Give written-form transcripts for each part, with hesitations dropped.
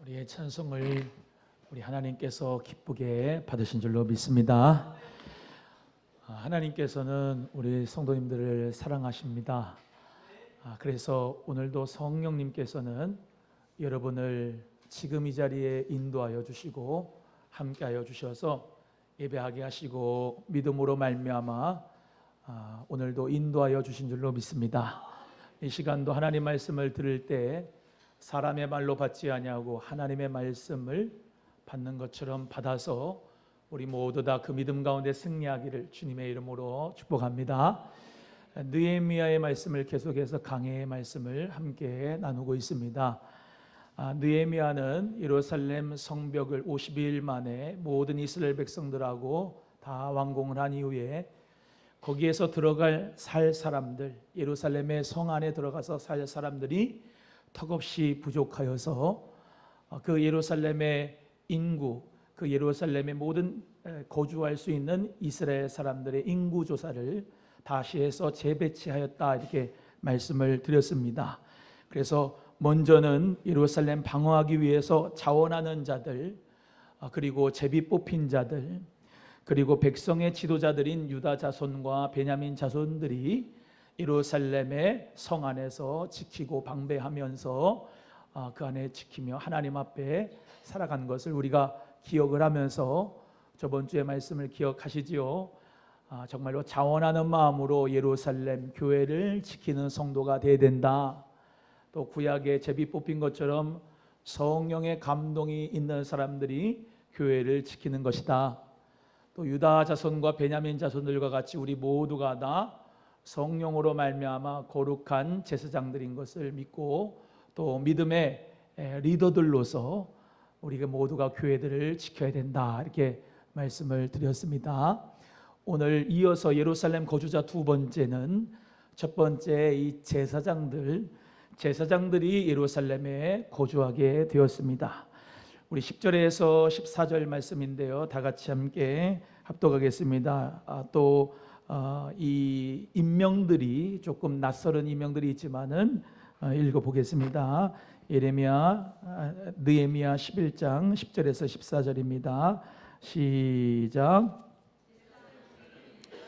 우리의 찬송을 우리 하나님께서 기쁘게 받으신 줄로 믿습니다. 하나님께서는 우리 성도님들을 사랑하십니다. 그래서 오늘도 성령님께서는 여러분을 지금 이 자리에 인도하여 주시고 함께하여 주셔서 예배하게 하시고 믿음으로 말미암아 오늘도 인도하여 주신 줄로 믿습니다. 이 시간도 하나님 말씀을 들을 때 사람의 말로 받지 아니하고 하나님의 말씀을 받는 것처럼 받아서 우리 모두 다 그 믿음 가운데 승리하기를 주님의 이름으로 축복합니다. 느헤미야의 말씀을 계속해서 강해의 말씀을 함께 나누고 있습니다. 느헤미야는 예루살렘 성벽을 50일 만에 모든 이스라엘 백성들하고 다 완공을 한 이후에 거기에서 살 사람들, 예루살렘의 성 안에 들어가서 살 사람들이 턱없이 부족하여서 그 예루살렘의 인구, 그 예루살렘의 모든 거주할 수 있는 이스라엘 사람들의 인구 조사를 다시 해서 재배치하였다, 이렇게 말씀을 드렸습니다. 그래서 먼저는 예루살렘 방어하기 위해서 자원하는 자들, 그리고 제비 뽑힌 자들, 그리고 백성의 지도자들인 유다 자손과 베냐민 자손들이 예루살렘의 성 안에서 지키고 방배하면서 그 안에 지키며 하나님 앞에 살아간 것을 우리가 기억을 하면서 저번 주의 말씀을 기억하시지요. 정말로 자원하는 마음으로 예루살렘 교회를 지키는 성도가 되어야 된다. 또 구약의 제비 뽑힌 것처럼 성령의 감동이 있는 사람들이 교회를 지키는 것이다. 또 유다 자손과 베냐민 자손들과 같이 우리 모두가 다 성령으로 말미암아 거룩한 제사장들인 것을 믿고 또 믿음의 리더들로서 우리가 모두가 교회들을 지켜야 된다, 이렇게 말씀을 드렸습니다. 오늘 이어서 예루살렘 거주자 두 번째는, 첫 번째 이 제사장들이 예루살렘에 거주하게 되었습니다. 우리 10절에서 14절 말씀인데요, 다 같이 함께 합독하겠습니다. 이 인명들이 조금 낯설은 인명들이 있지만은 읽어보겠습니다. 느헤미야 11장 10절에서 14절입니다. 시작.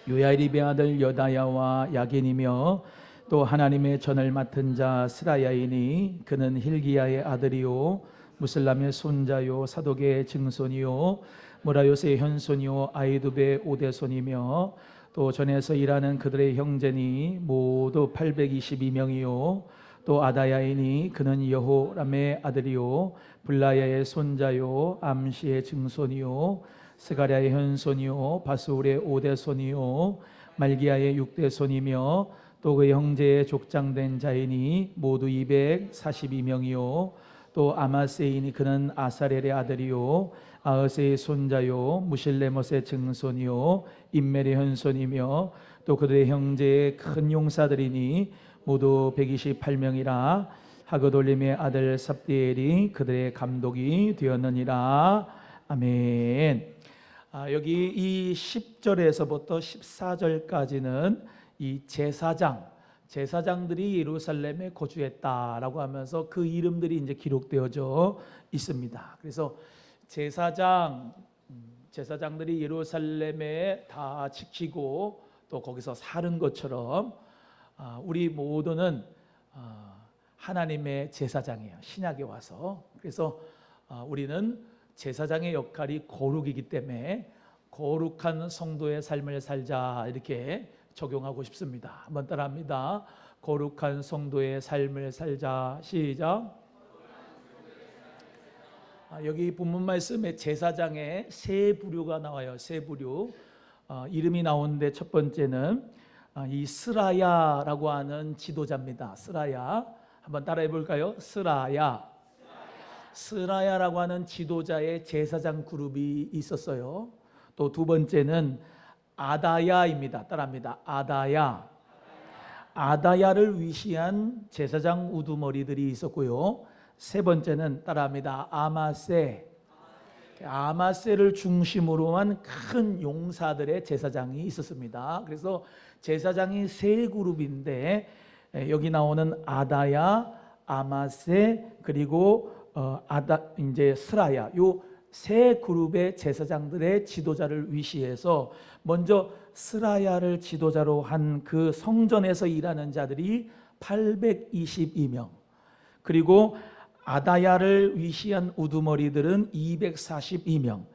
요야립의 아들 여다야와 야긴이며 또 하나님의 전을 맡은 자 스라야이니 그는 hil기야의 아들이요 무슬람의 손자요 사독의 증손이요 모라요스의 현손이요 아이두베의 오대손이며 또 전에서 일하는 그들의 형제니 모두 822명이요 또 아다야이니 그는 여호람의 아들이요 블라야의 손자요 암시의 증손이요 스가랴의 현손이요 바수울의 오대손이요 말기야의 육대손이며 또 그 형제의 족장된 자이니 모두 242명이요 또 아마세이니 그는 아사렐의 아들이요 아흐스의 손자요 무실레못의 증손이요 임멜의 현손이며 또 그들의 형제의 큰 용사들이니 모두 128명이라 하그돌림의 아들 삽디엘이 그들의 감독이 되었느니라. 아멘. 여기 이 10절에서부터 14절까지는 이 제사장들이 예루살렘에 거주했다라고 하면서 그 이름들이 이제 기록되어져 있습니다. 그래서 제사장들이 예루살렘에 다 지키고 또 거기서 사는 것처럼 우리 모두는 하나님의 제사장이에요. 신약에 와서. 그래서 우리는 제사장의 역할이 거룩이기 때문에 거룩한 성도의 삶을 살자, 이렇게 적용하고 싶습니다. 한번 따라합니다. 거룩한 성도의 삶을 살자. 시작. 여기 본문 말씀에 제사장의 세 부류가 나와요. 세 부류. 이름이 나오는데 첫 번째는 이 스라야라고 하는 지도자입니다. 스라야. 한번 따라해 볼까요? 스라야라고 하는 지도자의 제사장 그룹이 있었어요. 또 두 번째는 아다야입니다. 따라합니다. 아다야를 위시한 제사장 우두머리들이 있었고요. 세 번째는 따라합니다. 아마세를 중심으로 한 큰 용사들의 제사장이 있었습니다. 그래서 제사장이 세 그룹인데 여기 나오는 아다야, 아마세, 그리고 이제 스라야 요 세 그룹의 제사장들의 지도자를 위시해서 먼저 스라야를 지도자로 한 그 성전에서 일하는 자들이 822명, 그리고 아다야를 위시한 우두머리들은 242명,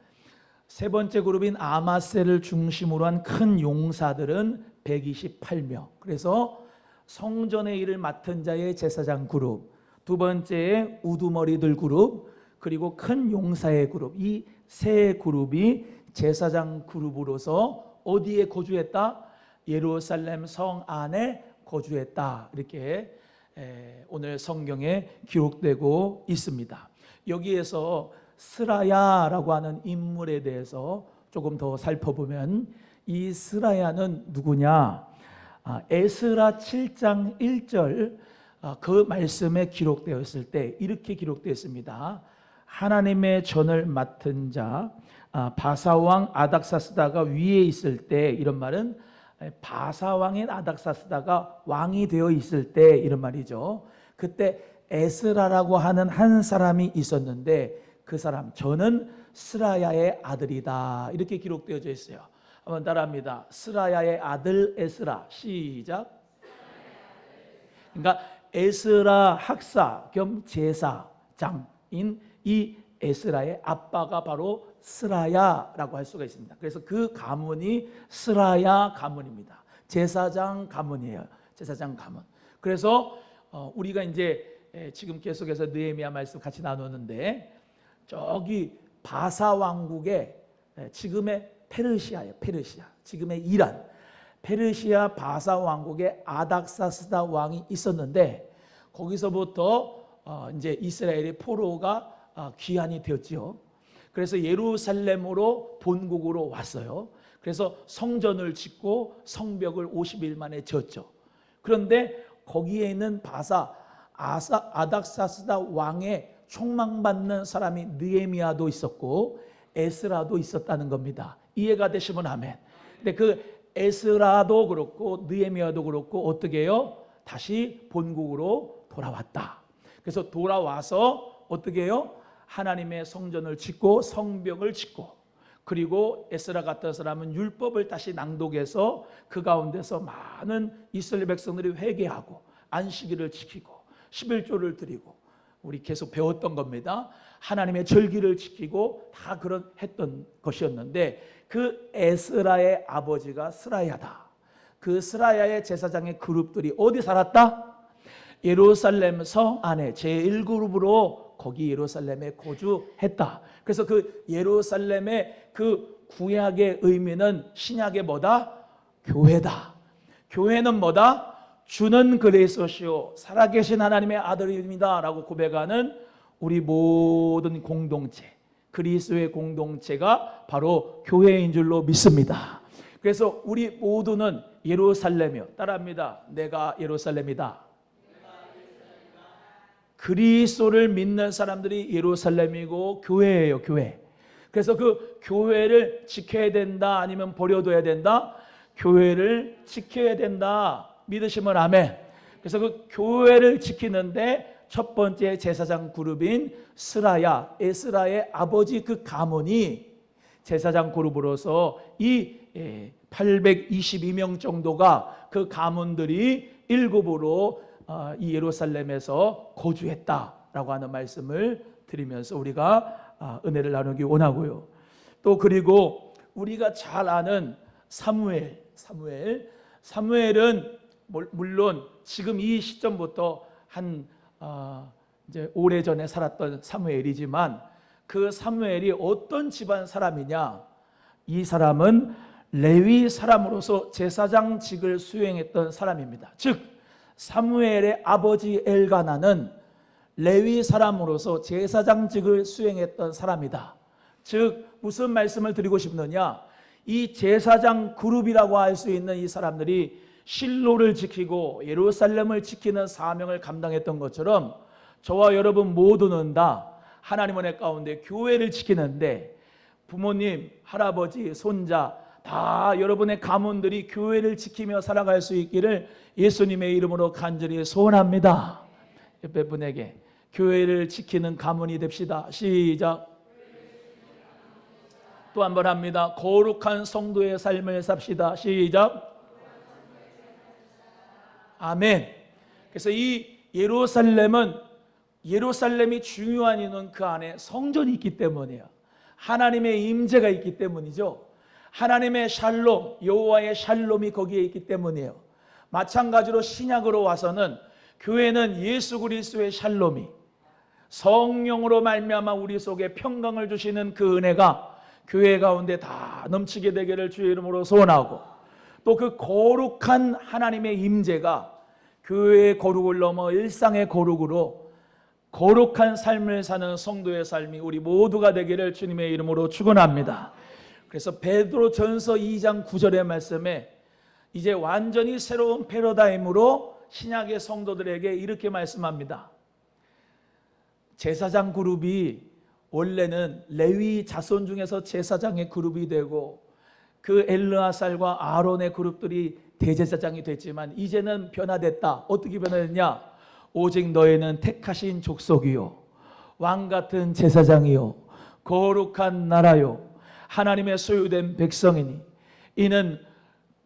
세 번째 그룹인 아마세를 중심으로 한 큰 용사들은 128명. 그래서 성전의 일을 맡은 자의 제사장 그룹, 두 번째의 우두머리들 그룹, 그리고 큰 용사의 그룹, 이 세 그룹이 제사장 그룹으로서 어디에 거주했다? 예루살렘 성 안에 거주했다. 이렇게 오늘 성경에 기록되고 있습니다. 여기에서 스라야라고 하는 인물에 대해서 조금 더 살펴보면, 이 스라야는 누구냐? 에스라 7장 1절 그 말씀에 기록되어 있을 때 이렇게 기록되어 있습니다. 하나님의 전을 맡은 자 바사왕 아닥사스다가 위에 있을 때, 이런 말은 바사왕인 아닥사스다가 왕이 되어 있을 때 이런 말이죠. 그때 에스라라고 하는 한 사람이 있었는데 그 사람, 저는 스라야의 아들이다, 이렇게 기록되어져 있어요. 한번 따라합니다. 스라야의 아들 에스라. 시작. 그러니까 에스라 학사 겸 제사장인 이 에스라의 아빠가 바로 스라야라고 할 수가 있습니다. 그래서 그 가문이 스라야 가문입니다. 제사장 가문이에요. 제사장 가문. 그래서 우리가 이제 지금 계속해서 느헤미야 말씀 같이 나누는데, 저기 바사 왕국의 지금의 페르시아예요. 페르시아. 지금의 이란. 페르시아 바사 왕국의 아닥사스다 왕이 있었는데, 거기서부터 이제 이스라엘의 포로가 귀환이 되었지요. 그래서 예루살렘으로 본국으로 왔어요. 그래서 성전을 짓고 성벽을 50일 만에 지었죠. 그런데 거기에 있는 아닥사스다 왕의 총망받는 사람이 느헤미야도 있었고 에스라도 있었다는 겁니다. 이해가 되시면 아멘. 근데 그 에스라도 그렇고 느헤미야도 그렇고 어떻게 해요? 다시 본국으로 돌아왔다. 그래서 돌아와서 어떻게 해요? 하나님의 성전을 짓고 성벽을 짓고, 그리고 에스라 같은 사람은 율법을 다시 낭독해서 그 가운데서 많은 이스라엘 백성들이 회개하고 안식일을 지키고 11조를 드리고, 우리 계속 배웠던 겁니다. 하나님의 절기를 지키고 다 그런 했던 것이었는데, 그 에스라의 아버지가 스라야다. 그 스라야의 제사장의 그룹들이 어디 살았다? 예루살렘 성 안에 제1그룹으로 거기 예루살렘에 거주했다. 그래서 그 예루살렘의 그 구약의 의미는 신약의 뭐다? 교회다. 교회는 뭐다? 주는 그리스도시요 살아계신 하나님의 아들입니다 라고 고백하는 우리 모든 공동체, 그리스도의 공동체가 바로 교회인 줄로 믿습니다. 그래서 우리 모두는 예루살렘이요. 따라합니다. 내가 예루살렘이다. 그리스도를 믿는 사람들이 예루살렘이고 교회예요. 교회. 그래서 그 교회를 지켜야 된다, 아니면 버려둬야 된다? 교회를 지켜야 된다. 믿으시면 아멘. 그래서 그 교회를 지키는데 첫 번째 제사장 그룹인 스라야, 에스라의 아버지 그 가문이 제사장 그룹으로서 이 822명 정도가 그 가문들이 일곱으로 이 예루살렘에서 거주했다라고 하는 말씀을 드리면서 우리가 은혜를 나누기 원하고요. 또 그리고 우리가 잘 아는 사무엘은 물론 지금 이 시점부터 한 이제 오래전에 살았던 사무엘이지만, 그 사무엘이 어떤 집안 사람이냐? 이 사람은 레위 사람으로서 제사장직을 수행했던 사람입니다. 즉 사무엘의 아버지 엘가나는 레위 사람으로서 제사장직을 수행했던 사람이다. 즉 무슨 말씀을 드리고 싶느냐? 이 제사장 그룹이라고 할 수 있는 이 사람들이 실로를 지키고 예루살렘을 지키는 사명을 감당했던 것처럼 저와 여러분 모두는 다 하나님 은혜 가운데 교회를 지키는데, 부모님, 할아버지, 손자 다 여러분의 가문들이 교회를 지키며 살아갈 수 있기를 예수님의 이름으로 간절히 소원합니다. 옆에 분에게 교회를 지키는 가문이 됩시다. 시작. 또 한 번 합니다. 거룩한 성도의 삶을 삽시다. 시작. 아멘. 그래서 이 예루살렘이 중요한 이유는 그 안에 성전이 있기 때문이에요. 하나님의 임재가 있기 때문이죠. 하나님의 샬롬, 여호와의 샬롬이 거기에 있기 때문이에요. 마찬가지로 신약으로 와서는 교회는 예수 그리스도의 샬롬이, 성령으로 말미암아 우리 속에 평강을 주시는 그 은혜가 교회 가운데 다 넘치게 되기를 주의 이름으로 소원하고, 또 그 거룩한 하나님의 임재가 교회의 거룩을 넘어 일상의 거룩으로 거룩한 삶을 사는 성도의 삶이 우리 모두가 되기를 주님의 이름으로 축원합니다. 그래서 베드로전서 2장 9절의 말씀에 이제 완전히 새로운 패러다임으로 신약의 성도들에게 이렇게 말씀합니다. 제사장 그룹이 원래는 레위 자손 중에서 제사장의 그룹이 되고 그 엘르아살과 아론의 그룹들이 대제사장이 됐지만 이제는 변화됐다. 어떻게 변화됐냐? 오직 너희는 택하신 족속이요, 왕같은 제사장이요, 거룩한 나라요, 하나님의 소유된 백성이니 이는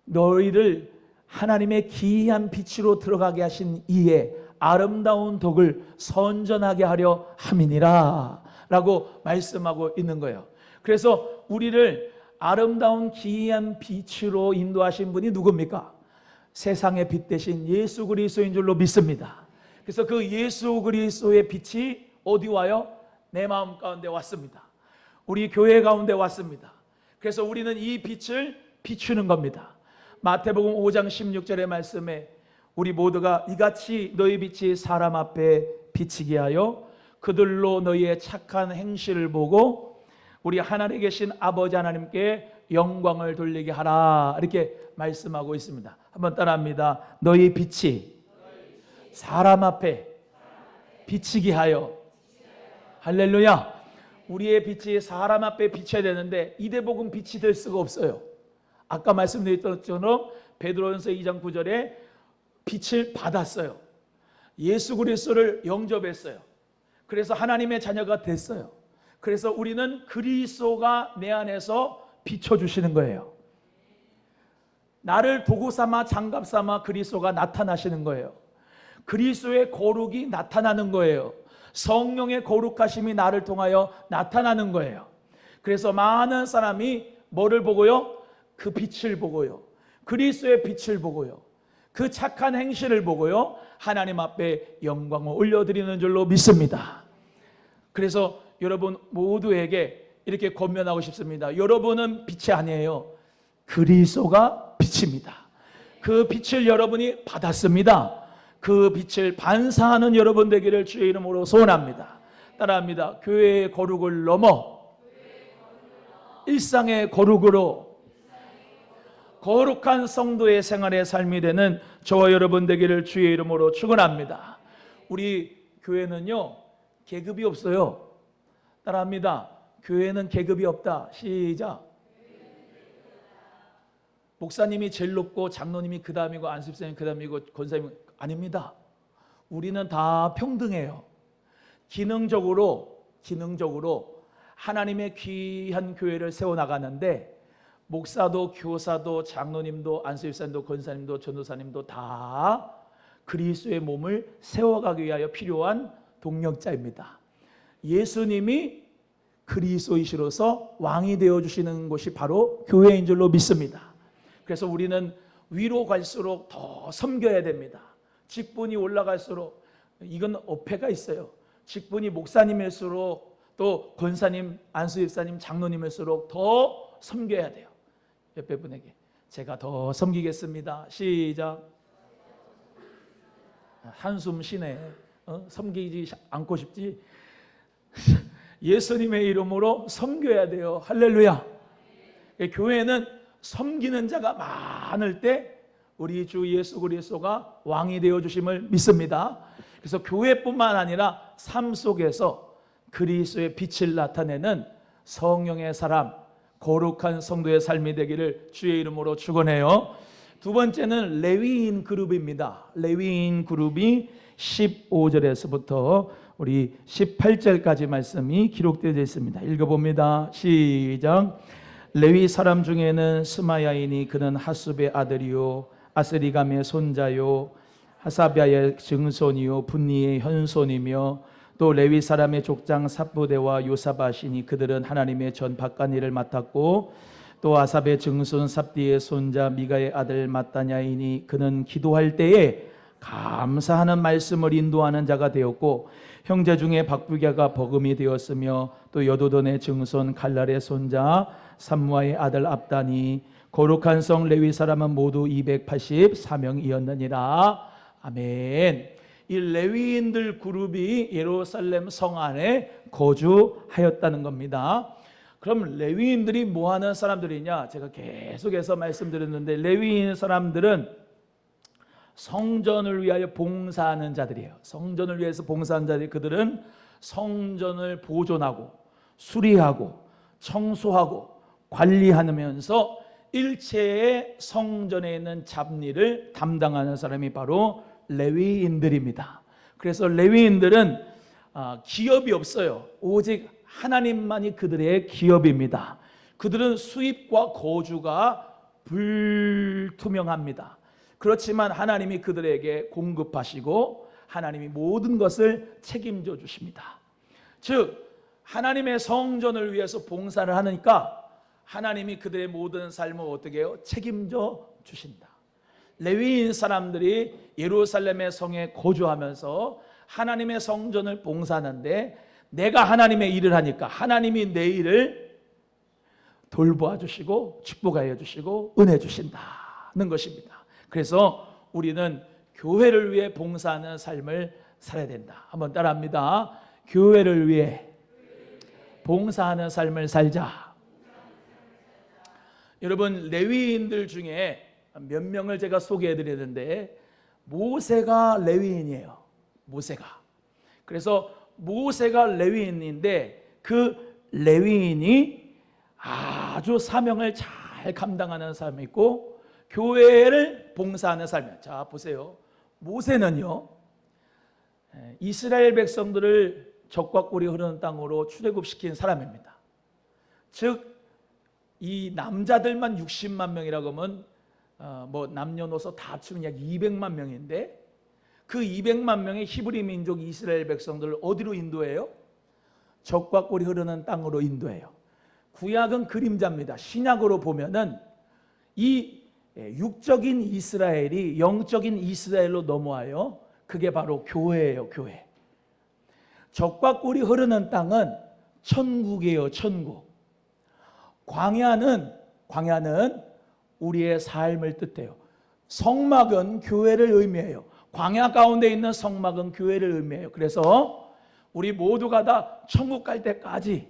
너희를 하나님의 기이한 빛으로 들어가게 하신 이의 아름다운 덕을 선전하게 하려 함이니라 라고 말씀하고 있는 거예요. 그래서 우리를 아름다운 기이한 빛으로 인도하신 분이 누굽니까? 세상의 빛 대신 예수 그리스도인 줄로 믿습니다. 그래서 그 예수 그리스도의 빛이 어디 와요? 내 마음 가운데 왔습니다. 우리 교회 가운데 왔습니다. 그래서 우리는 이 빛을 비추는 겁니다. 마태복음 5장 16절의 말씀에 우리 모두가 이같이 너희 빛이 사람 앞에 비치게 하여 그들로 너희의 착한 행실을 보고 우리 하늘에 계신 아버지 하나님께 영광을 돌리게 하라, 이렇게 말씀하고 있습니다. 한번 따라합니다. 너희 빛이 사람 앞에 비치게 하여. 할렐루야. 우리의 빛이 사람 앞에 비쳐야 되는데 이대복은 빛이 될 수가 없어요. 아까 말씀드렸던 것처럼 베드로전서 2장 9절에 빛을 받았어요. 예수 그리스도를 영접했어요. 그래서 하나님의 자녀가 됐어요. 그래서 우리는 그리스도가 내 안에서 비춰주시는 거예요. 나를 도구 삼아 장갑 삼아 그리스도가 나타나시는 거예요. 그리스도의 거룩이 나타나는 거예요. 성령의 거룩하심이 나를 통하여 나타나는 거예요. 그래서 많은 사람이 뭐를 보고요? 그 빛을 보고요, 그리스도의 빛을 보고요, 그 착한 행실을 보고요, 하나님 앞에 영광을 올려드리는 줄로 믿습니다. 그래서 여러분 모두에게 이렇게 권면하고 싶습니다. 여러분은 빛이 아니에요. 그리스도가 빛입니다. 그 빛을 여러분이 받았습니다. 그 빛을 반사하는 여러분 되기를 주의 이름으로 소원합니다. 따라합니다. 교회의 거룩을 넘어 일상의 거룩으로 거룩한 성도의 생활의 삶이 되는 저와 여러분 되기를 주의 이름으로 축원합니다. 우리 교회는요, 계급이 없어요. 따라합니다. 교회는 계급이 없다. 시작. 목사님이 제일 높고 장로님이 그 다음이고 안수집사님이 그 다음이고 권사님이 아닙니다. 우리는 다 평등해요. 기능적으로 하나님의 귀한 교회를 세워나가는데 목사도 교사도 장로님도 안수집사님도 권사님도 전도사님도 다 그리스도의 몸을 세워가기 위하여 필요한 동력자입니다. 예수님이 그리스도이시로서 왕이 되어주시는 곳이 바로 교회인 줄로 믿습니다. 그래서 우리는 위로 갈수록 더 섬겨야 됩니다. 직분이 올라갈수록 이건 어폐가 있어요. 직분이 목사님일수록 또 권사님, 안수집사님, 장로님일수록 더 섬겨야 돼요. 옆에 분에게 제가 더 섬기겠습니다. 시작. 한숨 쉬네. 섬기지 않고 싶지? 예수님의 이름으로 섬겨야 돼요. 할렐루야. 교회는 섬기는 자가 많을 때 우리 주 예수 그리스도가 왕이 되어주심을 믿습니다. 그래서 교회뿐만 아니라 삶 속에서 그리스도의 빛을 나타내는 성령의 사람, 거룩한 성도의 삶이 되기를 주의 이름으로 축원해요. 두 번째는 레위인 그룹입니다. 레위인 그룹이 15절에서부터 우리 18절까지 말씀이 기록되어 있습니다. 읽어봅니다. 시작. 레위 사람 중에는 스마야이니 그는 하숲의 아들이요 아스리감의 손자요 하사비아의 증손이요 분니의 현손이며 또 레위 사람의 족장 삽부대와 요사바시니 그들은 하나님의 전 바깥 일을 맡았고 또 아삽의 증손 삽디의 손자 미가의 아들 마따냐이니 그는 기도할 때에 감사하는 말씀을 인도하는 자가 되었고 형제 중에 박부갸가 버금이 되었으며 또 여도돈의 증손 갈랄의 손자 삼무아의 아들 압단이 거룩한 성 레위 사람은 모두 284명이었느니라. 아멘. 이 레위인들 그룹이 예루살렘 성 안에 거주하였다는 겁니다. 그럼 레위인들이 뭐 하는 사람들이냐? 제가 계속해서 말씀드렸는데 레위인 사람들은 성전을 위하여 봉사하는 자들이에요. 성전을 위해서 봉사하는 자들이 그들은 성전을 보존하고 수리하고 청소하고 관리하면서 일체의 성전에 있는 잡일을 담당하는 사람이 바로 레위인들입니다. 그래서 레위인들은 기업이 없어요. 오직 하나님만이 그들의 기업입니다. 그들은 수입과 거주가 불투명합니다. 그렇지만 하나님이 그들에게 공급하시고 하나님이 모든 것을 책임져 주십니다. 즉 하나님의 성전을 위해서 봉사를 하니까 하나님이 그들의 모든 삶을 어떻게 해요? 책임져 주신다. 레위인 사람들이 예루살렘의 성에 거주하면서 하나님의 성전을 봉사하는데 내가 하나님의 일을 하니까 하나님이 내 일을 돌보아 주시고 축복하여 주시고 은혜 주신다는 것입니다. 그래서 우리는 교회를 위해 봉사하는 삶을 살아야 된다. 한번 따라합니다. 교회를 위해 봉사하는 삶을 살자. 여러분 레위인들 중에 몇 명을 제가 소개해 드렸는데 모세가 레위인이에요. 모세가. 그래서 모세가 레위인인데 그 레위인이 아주 사명을 잘 감당하는 사람이 있고 교회를 봉사하는 사람이에요. 자 보세요. 모세는요 이스라엘 백성들을 적과 꿀이 흐르는 땅으로 출애굽시킨 사람입니다. 즉 이 남자들만 60만 명이라고 하면 뭐 남녀노소 다 합치면 약 200만 명인데 그 200만 명의 히브리 민족 이스라엘 백성들을 어디로 인도해요? 적과 꿀이 흐르는 땅으로 인도해요. 구약은 그림자입니다. 신약으로 보면은 이 육적인 이스라엘이 영적인 이스라엘로 넘어와요. 그게 바로 교회예요. 교회. 적과 꿀이 흐르는 땅은 천국이에요. 천국. 광야는 우리의 삶을 뜻해요. 성막은 교회를 의미해요. 광야 가운데 있는 성막은 교회를 의미해요. 그래서 우리 모두가 다 천국 갈 때까지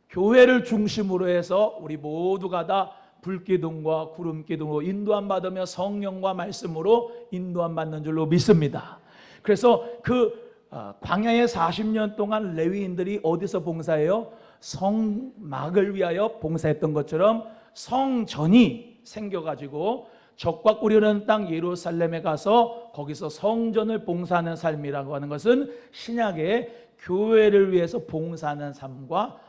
교회를 중심으로 해서 우리 모두가 다 불기둥과 구름기둥으로 인도함 받으며 성령과 말씀으로 인도함 받는 줄로 믿습니다. 그래서 그 광야의 40년 동안 레위인들이 어디서 봉사해요? 성막을 위하여 봉사했던 것처럼 성전이 생겨가지고 적과 꿀이 흐르는 땅 예루살렘에 가서 거기서 성전을 봉사하는 삶이라고 하는 것은 신약의 교회를 위해서 봉사하는 삶과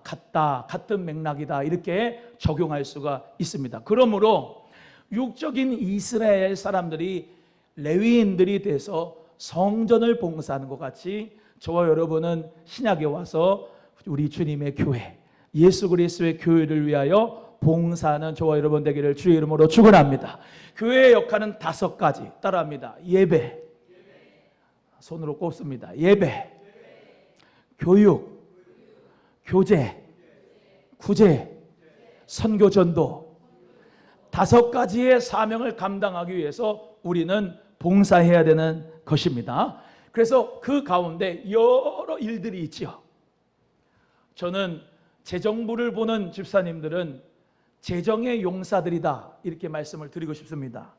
같은 맥락이다 이렇게 적용할 수가 있습니다. 그러므로 육적인 이스라엘 사람들이 레위인들이 돼서 성전을 봉사하는 것 같이 저와 여러분은 신약에 와서 우리 주님의 교회 예수 그리스도의 교회를 위하여 봉사하는 저와 여러분 되기를 주의 이름으로 축원합니다. 교회의 역할은 5가지 따라합니다. 예배, 손으로 꼽습니다. 예배, 교육, 교제, 구제, 선교 전도 5가지의 사명을 감당하기 위해서 우리는 봉사해야 되는 것입니다. 그래서 그 가운데 여러 일들이 있지요. 저는 재정부를 보는 집사님들은 재정의 용사들이다 이렇게 말씀을 드리고 싶습니다.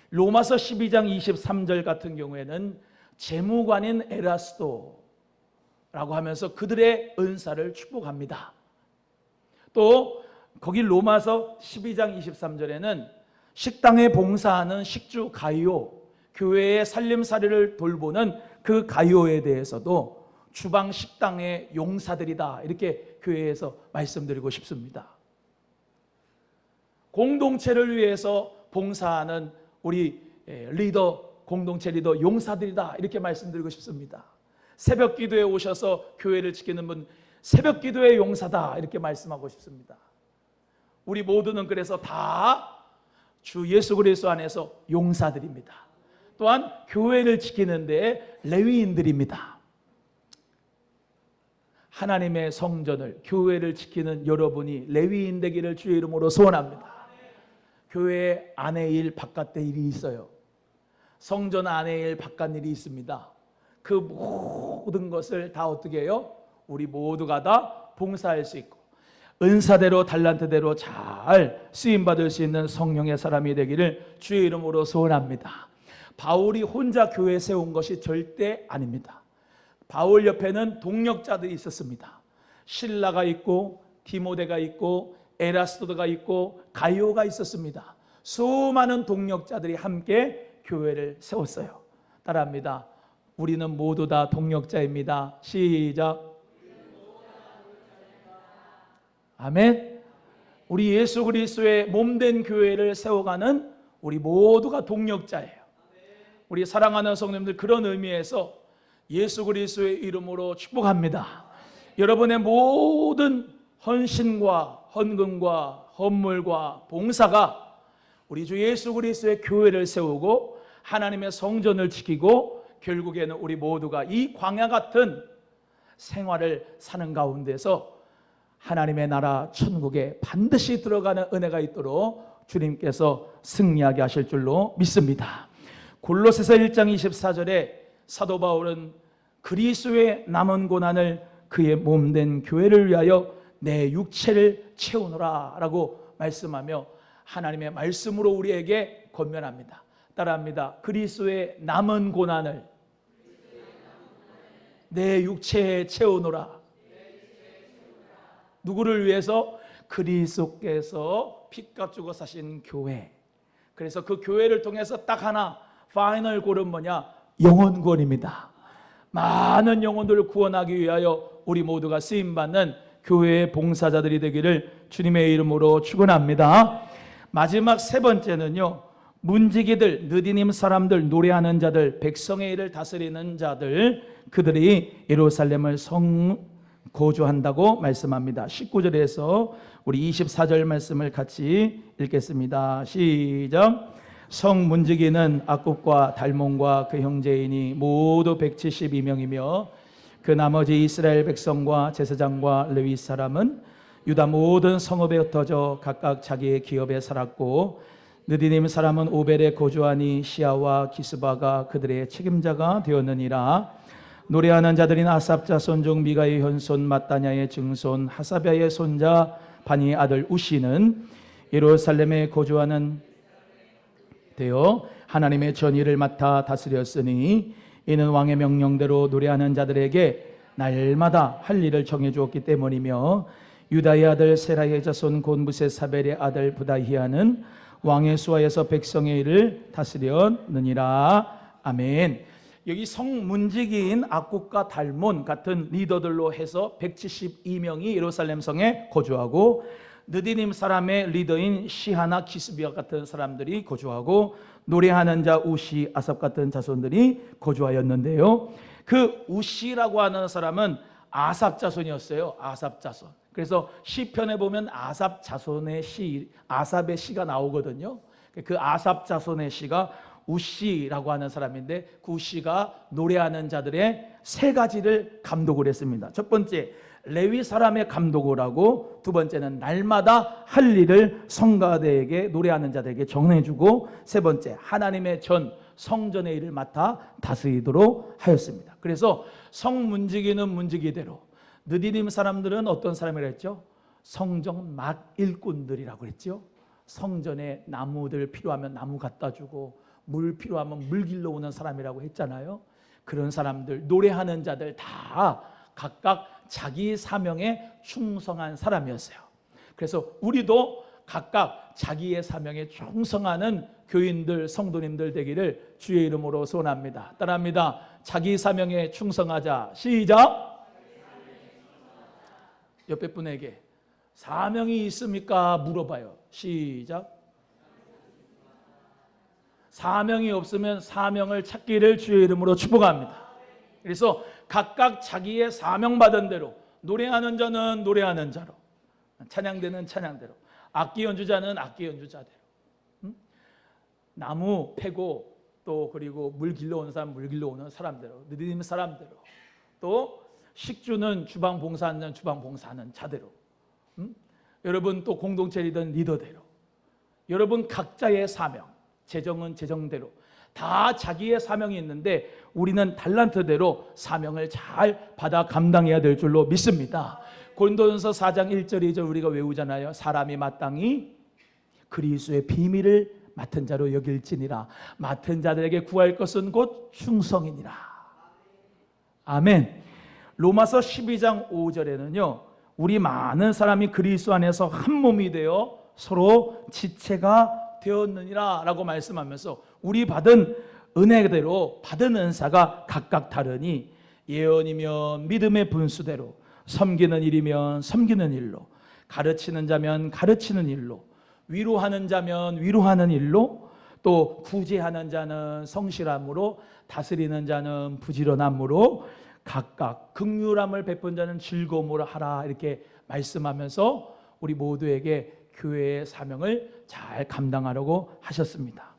로마서 12장 23절 같은 경우에는 재무관인 에라스도라고 하면서 그들의 은사를 축복합니다. 또 거기 로마서 12장 23절에는 식당에 봉사하는 식주 가이오, 교회의 살림살이를 돌보는 그 가이오에 대해서도 주방 식당의 용사들이다, 이렇게 교회에서 말씀드리고 싶습니다. 공동체를 위해서 봉사하는 우리 리더, 공동체 리더 용사들이다, 이렇게 말씀드리고 싶습니다. 새벽 기도에 오셔서 교회를 지키는 분, 새벽 기도의 용사다, 이렇게 말씀하고 싶습니다. 우리 모두는 그래서 다 주 예수 그리스도 안에서 용사들입니다. 또한 교회를 지키는 데 레위인들입니다. 하나님의 성전을, 교회를 지키는 여러분이 레위인 되기를 주의 이름으로 소원합니다. 교회 안의 일, 바깥의 일이 있어요. 성전 안의 일, 바깥 일이 있습니다. 그 모든 것을 다 어떻게 해요? 우리 모두가 다 봉사할 수 있고 은사대로 달란트대로 잘 쓰임받을 수 있는 성령의 사람이 되기를 주의 이름으로 소원합니다. 바울이 혼자 교회 세운 것이 절대 아닙니다. 바울 옆에는 동력자들이 있었습니다. 실라가 있고 디모데가 있고 에라스도가 있고 가이오가 있었습니다. 수많은 동력자들이 함께 교회를 세웠어요. 따라합니다. 우리는 모두 다 동력자입니다. 시작. 아멘. 우리 예수 그리스도의 몸된 교회를 세워가는 우리 모두가 동력자예요. 우리 사랑하는 성도님들, 그런 의미에서 예수 그리스도의 이름으로 축복합니다. 여러분의 모든 헌신과 헌금과 헌물과 봉사가 우리 주 예수 그리스도의 교회를 세우고 하나님의 성전을 지키고 결국에는 우리 모두가 이 광야 같은 생활을 사는 가운데서 하나님의 나라 천국에 반드시 들어가는 은혜가 있도록 주님께서 승리하게 하실 줄로 믿습니다. 골로새서 1장 24절에 사도 바울은 그리스도의 남은 고난을 그의 몸된 교회를 위하여 내 육체를 채우노라 라고 말씀하며 하나님의 말씀으로 우리에게 권면합니다. 따라합니다. 그리스도의 남은 고난을 내 육체에 채우노라. 누구를 위해서? 그리스도께서 피값 주고 사신 교회. 그래서 그 교회를 통해서 딱 하나 파이널 골은 뭐냐? 영혼 구원입니다. 많은 영혼들을 구원하기 위하여 우리 모두가 쓰임받는 교회의 봉사자들이 되기를 주님의 이름으로 축원합니다. 마지막 세 번째는요, 문지기들, 느디님 사람들, 노래하는 자들, 백성의 일을 다스리는 자들, 그들이 예루살렘을 거주한다고 말씀합니다. 19절에서 우리 24절 말씀을 같이 읽겠습니다. 시작. 성문지기는 악굽과 달몬과 그 형제이니 모두 172명이며 그 나머지 이스라엘 백성과 제사장과 레위 사람은 유다 모든 성읍에 흩어져 각각 자기의 기업에 살았고 느디님 사람은 오벨에 거주하니 시아와 기스바가 그들의 책임자가 되었느니라. 노래하는 자들인 아삽 자손 중 미가의 현손 마따냐의 증손 하사비아의 손자 바니의 아들 우시는 예루살렘에 거주하는 되어 하나님의 전의를 맡아 다스렸으니 이는 왕의 명령대로 노래하는 자들에게 날마다 할 일을 정해 주었기 때문이며 유다의 아들 세라의 자손 곤부세 사벨의 아들 부다히아는 왕의 수하에서 백성의 일을 다스렸느니라. 아멘. 여기 성문지기인 악굽과 달몬 같은 리더들로 해서 172명이 예루살렘 성에 거주하고 느디님 사람의 리더인 시하나 기스비아 같은 사람들이 거주하고 노래하는 자 우시 아삽 같은 자손들이 거주하였는데요. 그 우시라고 하는 사람은 아삽 자손이었어요. 아삽 자손. 그래서 시편에 보면 아삽 자손의 시, 아삽의 시가 나오거든요. 그 아삽 자손의 시가 우시라고 하는 사람인데 그 우시가 노래하는 자들의 세 가지를 감독을 했습니다. 첫 번째, 레위 사람의 감독을 하고, 두 번째는 날마다 할 일을 성가대에게, 노래하는 자들에게 정해주고, 세 번째, 하나님의 성전의 일을 맡아 다스리도록 하였습니다. 그래서 성문지기는 문지기대로, 느디님 사람들은 어떤 사람이라 했죠? 성전 막 일꾼들이라고 그랬죠. 성전에 나무들 필요하면 나무 갖다 주고 물 필요하면 물 길러 오는 사람이라고 했잖아요. 그런 사람들, 노래하는 자들 다 각각 자기 사명에 충성한 사람이었어요. 그래서 우리도 각각 자기의 사명에 충성하는 교인들, 성도님들 되기를 주의 이름으로 소원합니다. 따라합니다. 자기 사명에 충성하자. 시작. 옆에 분에게 사명이 있습니까? 물어봐요. 시작. 사명이 없으면 사명을 찾기를 주의 이름으로 축복합니다. 그래서 각각 자기의 사명받은 대로, 노래하는 자는 노래하는 자로, 찬양대는 찬양대로, 악기 연주자는 악기 연주자대로, 나무 패고 또 그리고 물 길러 오는 사람 물 길러 오는 사람대로, 느린 사람대로, 또 식주는 주방 봉사하는 자는 주방 봉사하는 자대로, 여러분 또 공동체 리더대로, 여러분 각자의 사명, 재정은 재정대로 다 자기의 사명이 있는데 우리는 달란트대로 사명을 잘 받아 감당해야 될 줄로 믿습니다. 고린도전서 4장 1절 2절 우리가 외우잖아요. 사람이 마땅히 그리스도의 비밀을 맡은 자로 여길지니라. 맡은 자들에게 구할 것은 곧 충성이니라. 아멘. 로마서 12장 5절에는요. 우리 많은 사람이 그리스도 안에서 한 몸이 되어 서로 지체가 되었느니라 라고 말씀하면서 우리 받은 은혜대로 받은 은사가 각각 다르니 예언이면 믿음의 분수대로, 섬기는 일이면 섬기는 일로, 가르치는 자면 가르치는 일로, 위로하는 자면 위로하는 일로, 또 구제하는 자는 성실함으로, 다스리는 자는 부지런함으로, 각각 긍휼함을 베푼 자는 즐거움으로 하라 이렇게 말씀하면서 우리 모두에게 교회의 사명을 잘 감당하려고 하셨습니다.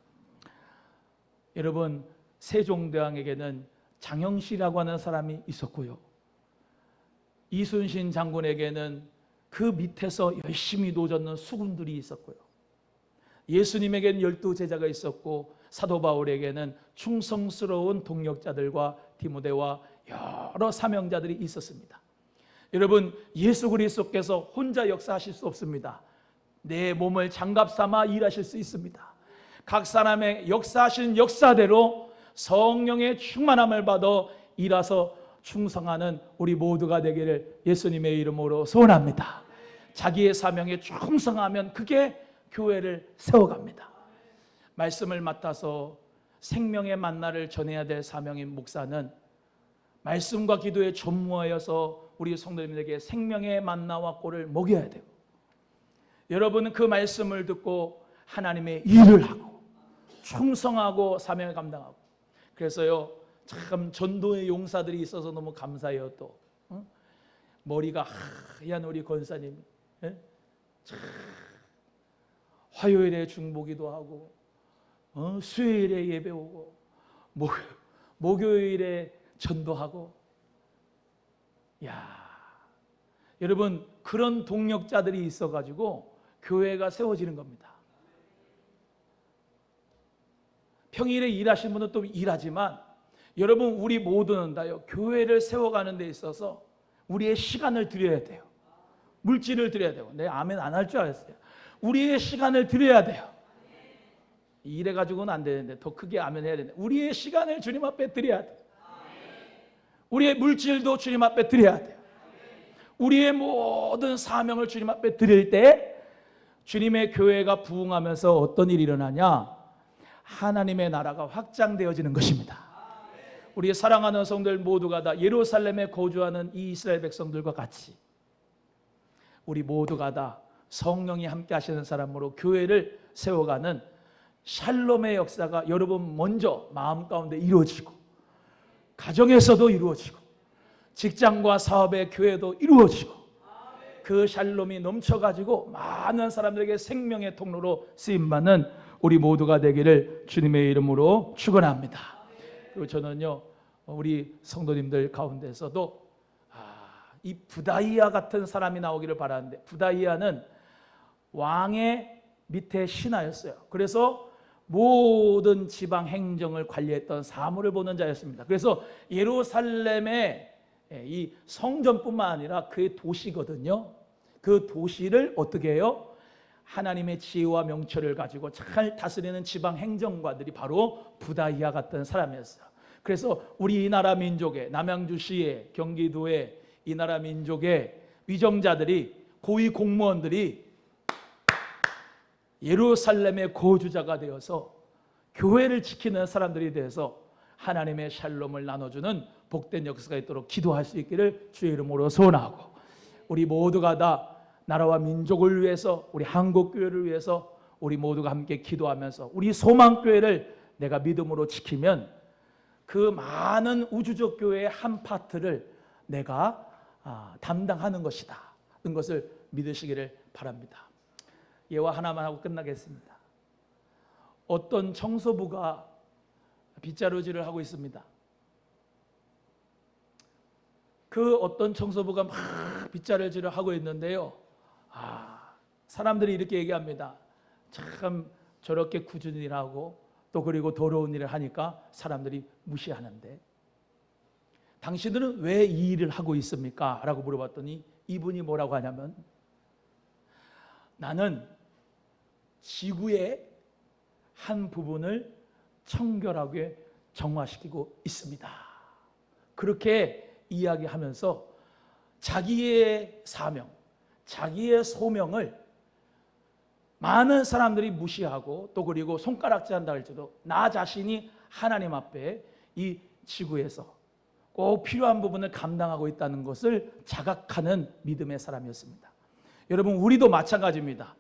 여러분, 세종대왕에게는 장영시라고 하는 사람이 있었고요. 이순신 장군에게는 그 밑에서 열심히 노젓는 수군들이 있었고요. 예수님에게는 12제자가 있었고 사도 바울에게는 충성스러운 동역자들과 디모데와 여러 사명자들이 있었습니다. 여러분, 예수 그리스도께서 혼자 역사하실 수 없습니다. 내 몸을 장갑 삼아 일하실 수 있습니다. 각 사람의 역사하신 역사대로 성령의 충만함을 받아 일하서 충성하는 우리 모두가 되기를 예수님의 이름으로 소원합니다. 자기의 사명에 충성하면 그게 교회를 세워갑니다. 말씀을 맡아서 생명의 만나를 전해야 될 사명인 목사는 말씀과 기도에 전무하여서 우리 성도님들에게 생명의 만나와 꼴을 먹여야 되고, 여러분은 그 말씀을 듣고 하나님의 일을 하고 충성하고 사명을 감당하고, 그래서요 참 전도의 용사들이 있어서 너무 감사해요. 또 머리가 하얀 우리 권사님, 참 화요일에 중보기도 하고 수요일에 예배 오고 목요일에 전도하고, 야, 여러분 그런 동력자들이 있어가지고 교회가 세워지는 겁니다. 평일에 일하시는 분은 또 일하지만 여러분 우리 모두는 다요 교회를 세워가는 데 있어서 우리의 시간을 드려야 돼요. 물질을 드려야 돼요. 내 아멘 안 할 줄 알았어요. 우리의 시간을 드려야 돼요. 이래가지고는 안 되는데 더 크게 아멘 해야 되는데 우리의 시간을 주님 앞에 드려야 돼요. 우리의 물질도 주님 앞에 드려야 돼요. 우리의 모든 사명을 주님 앞에 드릴 때 주님의 교회가 부흥하면서 어떤 일이 일어나냐? 하나님의 나라가 확장되어지는 것입니다. 우리 사랑하는 성도들 모두가 다 예루살렘에 거주하는 이 이스라엘 백성들과 같이 우리 모두가 다 성령이 함께 하시는 사람으로 교회를 세워가는 샬롬의 역사가 여러분 먼저 마음 가운데 이루어지고, 가정에서도 이루어지고, 직장과 사업의 교회도 이루어지고, 그 샬롬이 넘쳐가지고 많은 사람들에게 생명의 통로로 쓰임받는 우리 모두가 되기를 주님의 이름으로 축원합니다. 그리고 저는요 우리 성도님들 가운데서도 이 부다이아 같은 사람이 나오기를 바라는데, 부다이아는 왕의 밑에 신하였어요. 그래서 모든 지방 행정을 관리했던 사무를 보는 자였습니다. 그래서 예루살렘의 이 성전뿐만 아니라 그의 도시거든요. 그 도시를 어떻게 해요? 하나님의 지혜와 명철을 가지고 잘 다스리는 지방 행정관들이 바로 부다이아 같은 사람이었어요. 그래서 우리 이 나라 민족의 남양주시의, 경기도의 이 나라 민족의 위정자들이, 고위 공무원들이 예루살렘의 거주자가 되어서 교회를 지키는 사람들이 되어서 하나님의 샬롬을 나눠주는 복된 역사가 있도록 기도할 수 있기를 주의 이름으로 소원하고, 우리 모두가 다 나라와 민족을 위해서, 우리 한국교회를 위해서 우리 모두가 함께 기도하면서 우리 소망교회를 내가 믿음으로 지키면 그 많은 우주적 교회의 한 파트를 내가 담당하는 것이다, 는 것을 믿으시기를 바랍니다. 예화 하나만 하고 끝나겠습니다. 어떤 청소부가 빗자루질을 하고 있습니다. 그 어떤 청소부가 막 빗자루질을 하고 있는데요, 사람들이 이렇게 얘기합니다. 참 저렇게 꾸준히 일하고 또 그리고 더러운 일을 하니까 사람들이 무시하는데 당신들은 왜 이 일을 하고 있습니까? 라고 물어봤더니 이분이 뭐라고 하냐면, 나는 지구의 한 부분을 청결하게 정화시키고 있습니다. 그렇게 이야기하면서 자기의 사명, 자기의 소명을 많은 사람들이 무시하고 또 그리고 손가락질 한다 할지라도 나 자신이 하나님 앞에 이 지구에서 꼭 필요한 부분을 감당하고 있다는 것을 자각하는 믿음의 사람이었습니다. 여러분, 우리도 마찬가지입니다.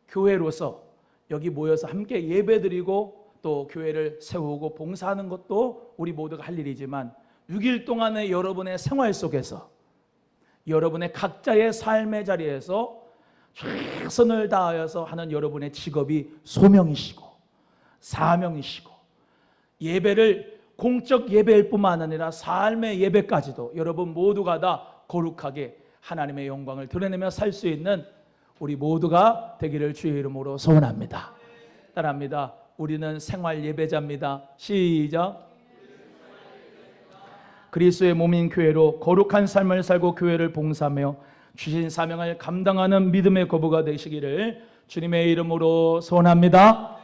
교회로서 여기 모여서 함께 예배드리고 또 교회를 세우고 봉사하는 것도 우리 모두가 할 일이지만 6일 동안의 여러분의 생활 속에서 여러분의 각자의 삶의 자리에서 최선을 다하여서 하는 여러분의 직업이 소명이시고 사명이시고, 예배를 공적 예배일 뿐만 아니라 삶의 예배까지도 여러분 모두가 다 거룩하게 하나님의 영광을 드러내며 살 수 있는 우리 모두가 되기를 주의 이름으로 소원합니다. 따라합니다. 우리는 생활 예배자입니다. 시작. 그리스도의 몸인 교회로 거룩한 삶을 살고 교회를 봉사하며 주신 사명을 감당하는 믿음의 거부가 되시기를 주님의 이름으로 소원합니다.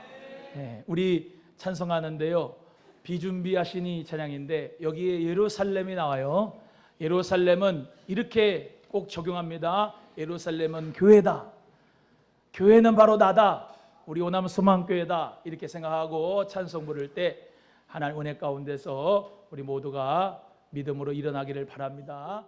네, 우리 찬송하는데요, 비준비하신 이 찬양인데 여기에 예루살렘이 나와요. 예루살렘은 이렇게 꼭 적용합니다. 예루살렘은 교회다. 교회는 바로 나다. 우리 오남 소망교회다. 이렇게 생각하고 찬송 부를 때 하나님 은혜 가운데서 우리 모두가 믿음으로 일어나기를 바랍니다.